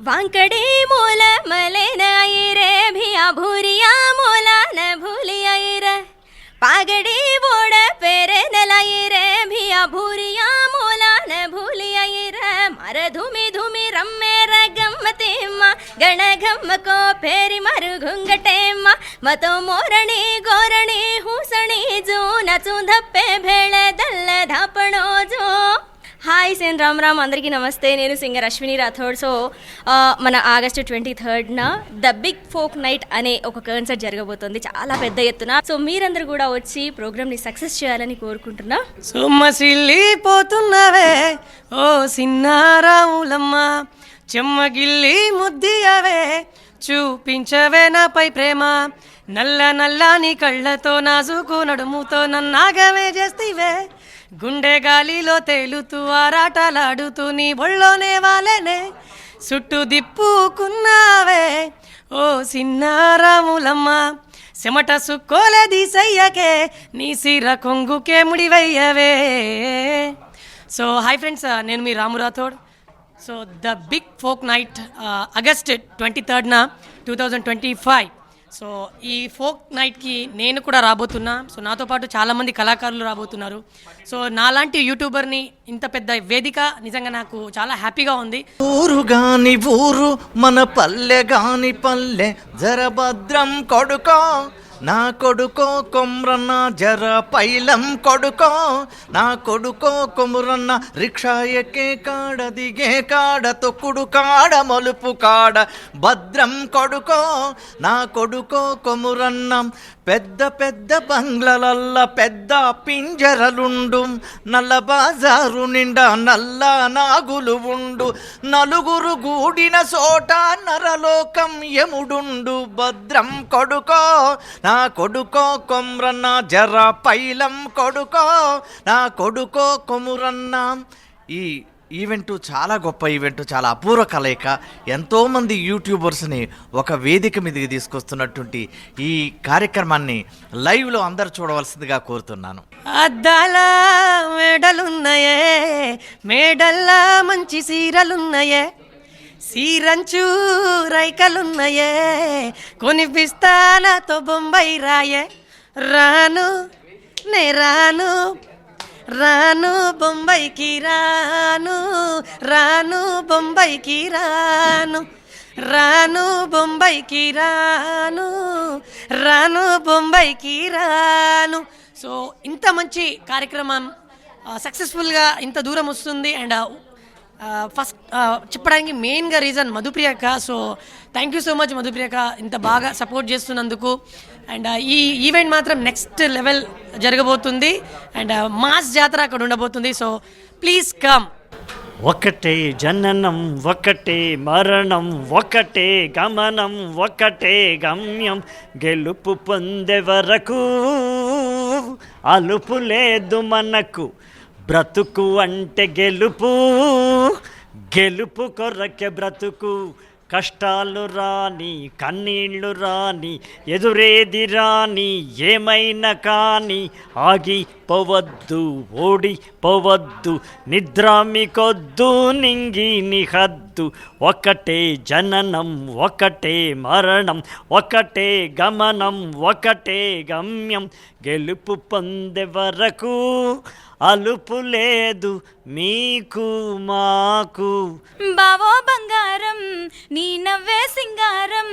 वांकड़े मोला मले नाई रे भिया भूरिया मोला न भूली आई रे पागड़ी बोड़ पेरे न लाई रे भिया भूरिया मोला न भूली आई रे मर धूमि धूमि रम्मे रे गम्मते माँ गण गम को फेरी मर घुंगटे माँ मतो मोरणी गोरणी हूसणी जो नचू धप्पे भेड़ दल्ल धापणो जो హాయ్ సేన్ రామ్ రామ్ అందరికీ నమస్తే. నేను సింగర్ అశ్విని రాథోడ్. సో మన ఆగస్టు 23న ద బిగ్ ఫోక్ నైట్ అనే ఒక కాన్సర్ట్ జరగబోతుంది చాలా పెద్ద ఎత్తున. సో మీరందరూ కూడా వచ్చి ప్రోగ్రామ్ని సక్సెస్ చేయాలని కోరుకుంటున్నా. సొమ్మసిల్లిపోతున్నవే ఓ సిన్నారాములమ్మ చెమ్మగిల్లి ముద్దియవే చూపించవే నాపై ప్రేమ నల్ల నల్లని కళ్ళతో నాజుకు నడుముతో నన్నాగమే చేస్తీవే గుండె గాలిలో తేలుతూ ఆరాటలాడుతూ నీ ఒళ్ళోనే వాలేనే చుట్టూ దిప్పుకున్నావే ఓ సిన్నారాములమ్మ చెమట సుక్కోలే దీసయ్యకే నీ సిర కొంగుకే ముడివయ్యవే. సో హాయ్ ఫ్రెండ్స్, నేను మీ Ramu Rathod. So the big folk night August 23న 2025. సో ఈ ఫోక్ నైట్కి నేను కూడా రాబోతున్నా. సో నాతో పాటు చాలామంది కళాకారులు రాబోతున్నారు. సో నాలాంటి యూట్యూబర్ని ఇంత పెద్ద వేదిక నిజంగా నాకు చాలా హ్యాపీగా ఉంది. ఊరు గాని ఊరు మన పల్లె గాని పల్లె జరభద్రం కొడుకో నా కొడుకో కొమ్రన్న జర పైలం కొడుకో నా కొడుకో కొమురన్న రిక్షా ఎక్కే కాడ దిగే కాడ తొక్కుడు కాడ మలుపు కాడ భద్రం కొడుకో నా కొడుకో కొమురన్న పెద్ద పెద్ద బంగ్లలల్ల పెద్ద పింజరలుండు నల్ల బాజారు నిండా నల్ల నాగులు ఉండు నలుగురు గూడిన చోట నరలోకం యముడుండు భద్రం కొడుకో నా కొడుకో కొమ్రన్న జర పైలం కొడుకో నా కొడుకో కొమురన్న. ఈ ఈవెంట్ చాలా గొప్ప ఈవెంట్, చాలా అపూర్వ కలయిక. ఎంతోమంది యూట్యూబర్స్ని ఒక వేదిక మీదకి తీసుకొస్తున్నటువంటి ఈ కార్యక్రమాన్ని లైవ్లో అందరు చూడవలసిందిగా కోరుతున్నాను. అద్దాల మేడలున్నాయే మేడల్లా మంచి సీరలున్నాయే సీరంచు రైకలున్నాయే కొనిపిస్తానాతో బొంబాయి రాయే రాను నే రాను రాను బొంబాయికి రాను రాను బొంబాయికి రాను రాను బొంబాయికి రాను రాను బొంబాయికి రాను. సో ఇంత మంచి కార్యక్రమం సక్సెస్ఫుల్గా ఇంత దూరం వస్తుంది. అండ్ ఫస్ట్ చెప్పడానికి మెయిన్గా రీజన్ మధుప్రియక. So thank you so much మధుప్రియక, ఇంత బాగా సపోర్ట్ చేస్తున్నందుకు. అండ్ ఈ ఈవెంట్ మాత్రం నెక్స్ట్ లెవెల్ జరగబోతుంది. అండ్ మాస్ జాతర అక్కడ ఉండబోతుంది. So please come. ఒకటే జననం ఒకటే మరణం ఒకటే గమనం ఒకటే గమ్యం గెలుపు పొందే వరకు అలుపు లేదు మనకు బ్రతుకు అంటే గెలుపు గెలుపు కొరకే బ్రతుకు కష్టాలు రాని కన్నీళ్ళు రాని ఎదురేది రాని ఏమైనా కానీ ఆగిపోవద్దు ఓడిపోవద్దు నిద్రామికొద్దు నింగి నిహద్దు ఒకటే జననం ఒకటే మరణం ఒకటే గమనం ఒకటే గమ్యం గెలుపు పొందే వరకు అలుపు లేదు మీకు మాకు. బావో బంగారం నీ నవ్వే సింగారం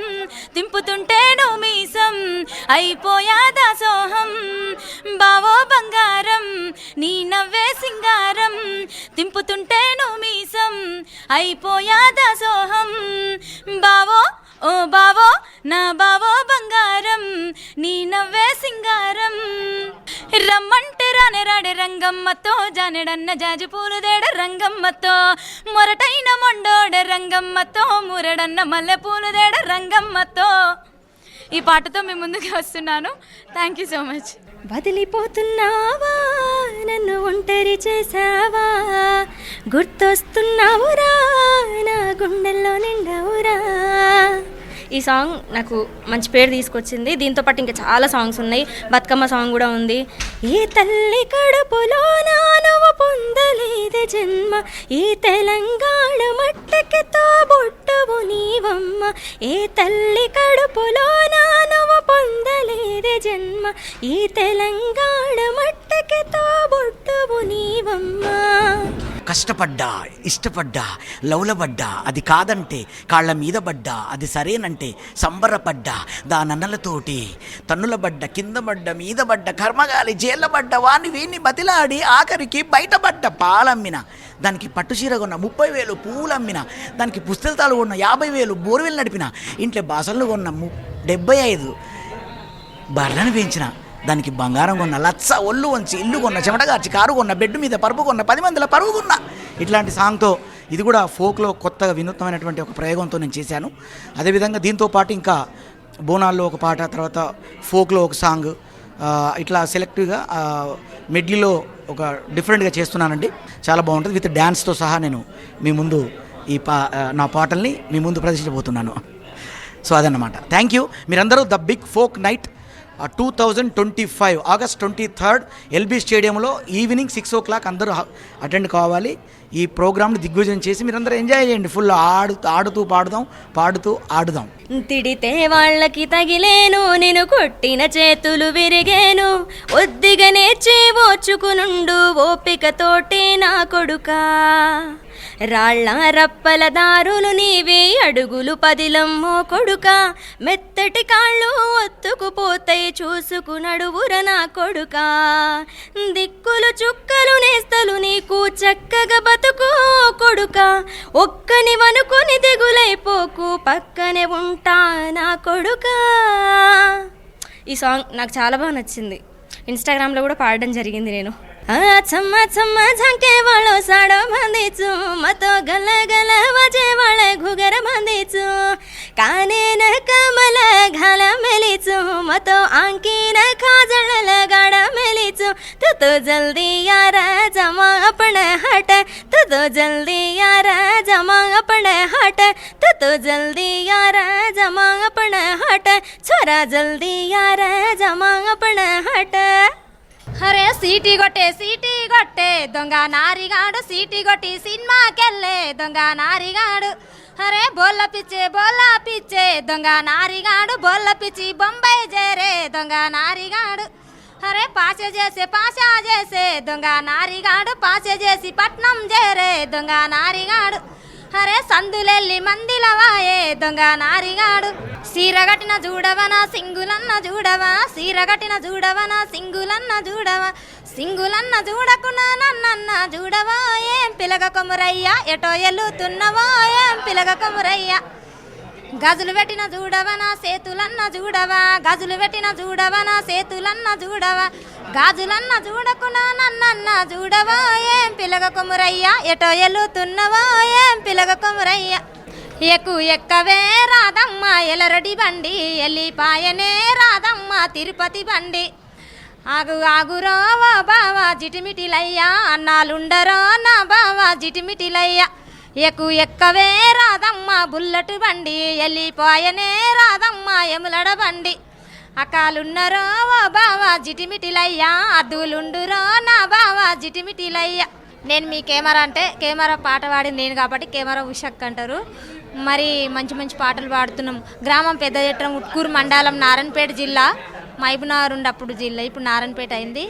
తింపుతుంటే నువ్వు మీసం అయిపోయా దాసోహం. బావో బంగారం నీ నవ్వే సింగారం తింపుతుంటే నువ్వు మీసం అయిపోయా దాసోహం. బావో ఓ బావో నా బావో బంగారం నీ నవ్వే సింగారం రమ్మంటే రానే రాడే రంగమ్మతో జానెడన్న జాజి పూలు దేడ రంగమ్మతో మొరటైన మొండోడ రంగమ్మతో మురడన్న మల్లె పూలు దేడ రంగమ్మతో. ఈ పాటతో మీ ముందుకు వస్తున్నాను. Thank you so much. వదిలిపోతున్నావా నన్ను ఒంటరి చేసావా గుర్తొస్తున్నావురా నా గుండెల్లో నిండావురా. ఈ సాంగ్ నాకు మంచి పేరు తీసుకొచ్చింది. దీంతో పాటు ఇంకా చాలా సాంగ్స్ ఉన్నాయి. బతుకమ్మ సాంగ్ కూడా ఉంది. ఏ తల్లి కడుపులో నువ్వు పొందలేదు జన్మ ఈ తెలంగాణ మట్టకి తోబుట్టువు ఏ తల్లి కడుపులోనా నువ్వు పొందలేదే జన్మ, ఈ తెలంగాణ మట్టకి తోబుట్టువు నీవమ్మా. కష్టపడ్డా, ఇష్టపడ్డా, లౌలబడ్డా, అది కాదంటే కాళ్ళ మీద పడ్డా, అది సరేనంటే సంబరపడ్డా, దానన్నలతోటి తన్నులబడ్డ, కింద పడ్డ, మీద పడ్డ, కర్మగాలి జైళ్ళబడ్డ, వాణ్ణి వీణ్ణి బతిలాడి ఆఖరికి బయటపడ్డ, పాలమ్మిన దానికి పట్టుచీర కొన్న 30,000 పువ్వులు అమ్మిన, దానికి పుస్తకాలు కొన్న 50,000 బోర్వెల్ నడిపిన, ఇంట్లో బాసలు కొన్న 75 బర్రెను పెంచిన, దానికి బంగారం కొన్న, లచ్చ ఒళ్ళు వంచి ఇల్లు కొన్న, చెమటగార్చి కారు కొన్న, బెడ్ మీద పరుపు కొన్న, 10 మందిల పరువు కొన్న. ఇట్లాంటి సాంగ్తో ఇది కూడా ఫోక్లో కొత్తగా వినూత్నమైనటువంటి ఒక ప్రయోగంతో నేను చేశాను. అదేవిధంగా దీంతో పాటు ఇంకా బోనాల్లో ఒక పాట, తర్వాత ఫోక్లో ఒక సాంగ్, ఇట్లా సెలెక్టివ్గా మెడ్లీలో ఒక డిఫరెంట్గా చేస్తున్నానండి. చాలా బాగుంటుంది. విత్ డ్యాన్స్తో సహా నేను మీ ముందు ఈ నా పాటల్ని మీ ముందు ప్రదర్శించబోతున్నాను. సో అదన్నమాట. Thank you. మీరందరూ the big folk night 2025 August 23 LB స్టేడియంలో ఈవినింగ్ 6 o'clock అందరూ అటెండ్ కావాలి. ఈ ప్రోగ్రామ్ని దిగ్విజయం చేసి మీరందరూ ఎంజాయ్ చేయండి. ఫుల్ ఆడుతూ పాడుతూ ఆడుదాం. తిడితే వాళ్ళకి తగిలేను, నేను కొట్టిన చేతులు విరిగేను, ఒద్దిగా నేర్చి ఓచుకునుండు ఓపికతోటే నా కొడుకా. రాళ్ళ రప్పల దారులు నీవే, అడుగులు 10 లమ్మో కొడుకా, మెత్తటి కాళ్ళు ఒత్తుకుపోతాయి చూసుకు నడువుర నా కొడుకా. దిక్కులు చుక్కలు నేస్తలు నీకు చక్కగా బతుకు కొడుకా, ఒక్కని వనుకొని దిగులైపోకు పక్కనే ఉంటా నా కొడుకా. ఈ సాంగ్ నాకు చాలా బాగా నచ్చింది. ఇన్స్టాగ్రామ్లో కూడా పాడడం జరిగింది నేను. छम्मा छम्मा झांके वालो साड़ो बांधीचु, मतो गल गल वाजे वाले घुगर बांधीचु, काने न कमल घाल मेलीचु, मतो आंकी न खाजल लगाड़ मेलीचु. तू तो जल्दी यार जमा अपने हट, तू तो जल्दी यार जमा अपने हट, तू तो जल्दी यार जमा अपने हट, छोरा जल्दी यार जमा अपने हट. అరే సీటీ కొట్టే దొంగ నారిగాడు, సీటీ కొట్టి సినిమాకెళ్ళే దొంగ నారిగాడు. అరే బోల్ల పిచ్చే దొంగ నారిగాడు, బోల్ల పిచ్చి బొంబాయి చేరే దొంగ నారిగాడు. అరే పాష చేసే దొంగ నారిగాడు, పాష చేసి పట్నం చేరే దొంగ నారిగాడు. అరే సందులెల్లి మందిలవాయే దొంగ నారిగాడు. సీరగట్టిన చూడవనా సింగులన్న చూడవా, సీరగట్టిన చూడవనా సింగులన్న చూడవా, సింగులన్న చూడకున్నా నన్నన్న చూడవా. ఏం పిలగ కొమురయ్యా ఎటో ఎల్లుతున్నవా, ఏం పిలగ కొమురయ్యా. గజులు పెట్టిన చూడవనా సేతులన్న చూడవా, గజులు పెట్టిన చూడవనా సేతులన్న చూడవా, గాజులన్న చూడకున్నా నన్నన్న చూడవా. ఏం పిలగ కొమురయ్యా ఎటో ఎల్లుతున్నవా, ఏం పిలగ కొమురయ్యా. ఎక్కవే రాదమ్మ ఎలరడి బండి, ఎల్లిపాయనే రాదమ్మ తిరుపతి బండి. ఆగురో ఓ బావా జిటిమిటిలయ్యా, అన్నాలుండరో నా బావా జిటిమిటిలయ్యా. ఎక్కవే రాదమ్మ బుల్లెట్ బండి, ఎల్లిపాయనే రాదమ్మ ఎములడ బండి. అకాలున్నరో ఓ బావా జిటిమిటిలయ్యా, అద్దులుండురో నా బావా జిటిమిటిలయ్యా. నేను మీ కెమెరా అంటే కెమెరా పాట పాడింది నేను కాబట్టి కెమెరా ఉషక్ అంటారు. మరి మంచి మంచి పాటలు పాడుతున్నాం. గ్రామం పెద్ద జట్రం, ఉట్కూరు మండలం, నారాయణపేట జిల్లా. మహబూబ్నగర్ ఉండప్పుడు జిల్లా, ఇప్పుడు నారాయణపేట అయింది.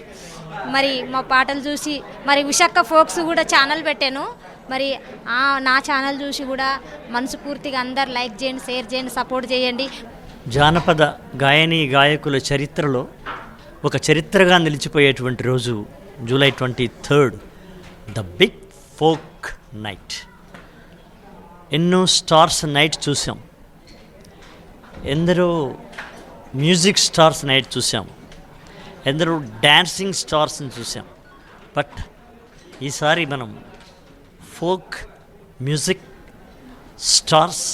మరి మా పాటలు చూసి మరి ఉషక్క ఫోక్స్ కూడా ఛానల్ పెట్టాను. మరి నా ఛానల్ చూసి కూడా మనస్ఫూర్తిగా అందరు లైక్ చేయండి, షేర్ చేయండి, సపోర్ట్ చేయండి. జానపద గాయని గాయకుల చరిత్రలో ఒక చరిత్రగా నిలిచిపోయేటువంటి రోజు July 23 the big folk night. ఎన్నో స్టార్స్ నైట్ చూసాం, ఎందరో మ్యూజిక్ స్టార్స్ నైట్ చూసాం, ఎందరో డ్యాన్సింగ్ స్టార్స్ని చూసాం. బట్ ఈసారి మనం folk music stars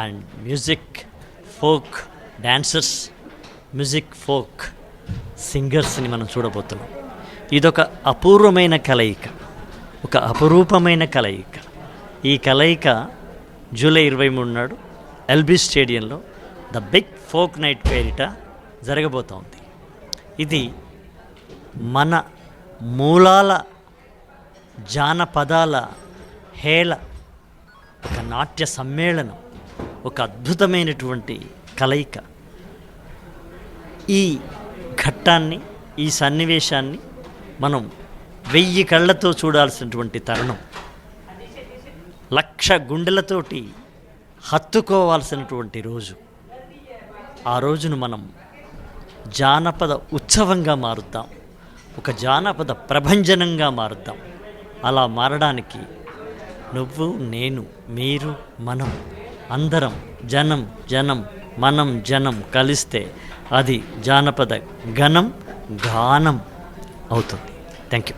and music folk dancers, music folk సింగర్స్ని మనం చూడబోతున్నాం. ఇదొక అపూర్వమైన కలయిక, ఒక అపురూపమైన కలయిక. ఈ కలయిక జూలై 23 నాడు ఎల్బీ స్టేడియంలో ద బిగ్ ఫోక్ నైట్ పేరిట జరగబోతోంది. ఇది మన మూలాల జానపదాల హేళ, ఒక నాట్య సమ్మేళనం, ఒక అద్భుతమైనటువంటి కలయిక. ఈ ఘట్టాన్ని, ఈ సన్నివేశాన్ని మనం 1000 కళ్ళతో చూడాల్సినటువంటి తరుణం, 1,00,000 గుండెలతోటి హత్తుకోవాల్సినటువంటి రోజు. ఆ రోజును మనం జానపద ఉత్సవంగా మారుద్దాం, ఒక జానపద ప్రభంజనంగా మారుద్దాం. అలా మారడానికి నువ్వు, నేను, మీరు, మనం అందరం జనం జనం మనం జనం కలిస్తే అది జానపద గణం గానం అవుతుంది. Thank you.